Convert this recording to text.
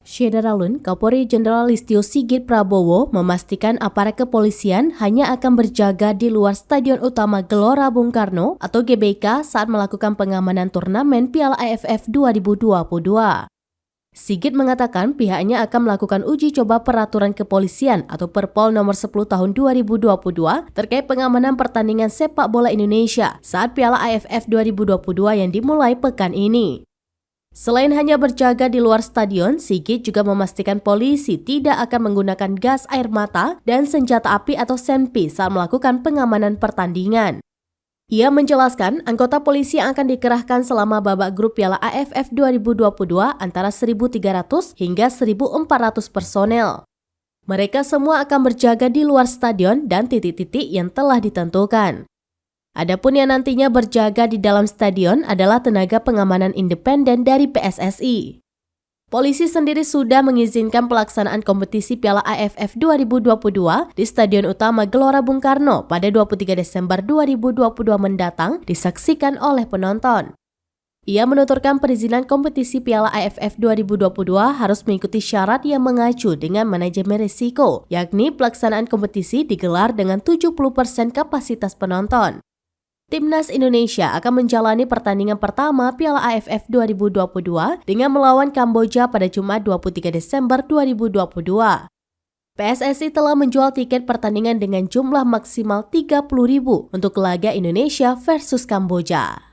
Syederalun, Kapolri Jenderal Listio Sigit Prabowo memastikan aparat kepolisian hanya akan berjaga di luar Stadion Utama Gelora Bung Karno atau GBK saat melakukan pengamanan turnamen Piala AFF 2022. Sigit mengatakan pihaknya akan melakukan uji coba peraturan kepolisian atau Perpol nomor 10 tahun 2022 terkait pengamanan pertandingan sepak bola Indonesia saat Piala AFF 2022 yang dimulai pekan ini. Selain hanya berjaga di luar stadion, Sigit juga memastikan polisi tidak akan menggunakan gas air mata dan senjata api atau senpi saat melakukan pengamanan pertandingan. Ia menjelaskan anggota polisi yang akan dikerahkan selama babak grup Piala AFF 2022 antara 1.300 hingga 1.400 personel. Mereka semua akan berjaga di luar stadion dan titik-titik yang telah ditentukan. Adapun yang nantinya berjaga di dalam stadion adalah tenaga pengamanan independen dari PSSI. Polisi sendiri sudah mengizinkan pelaksanaan kompetisi Piala AFF 2022 di Stadion Utama Gelora Bung Karno pada 23 Desember 2022 mendatang disaksikan oleh penonton. Ia menuturkan perizinan kompetisi Piala AFF 2022 harus mengikuti syarat yang mengacu dengan manajemen risiko, yakni pelaksanaan kompetisi digelar dengan 70% kapasitas penonton. Timnas Indonesia akan menjalani pertandingan pertama Piala AFF 2022 dengan melawan Kamboja pada Jumat 23 Desember 2022. PSSI telah menjual tiket pertandingan dengan jumlah maksimal 30.000 untuk laga Indonesia versus Kamboja.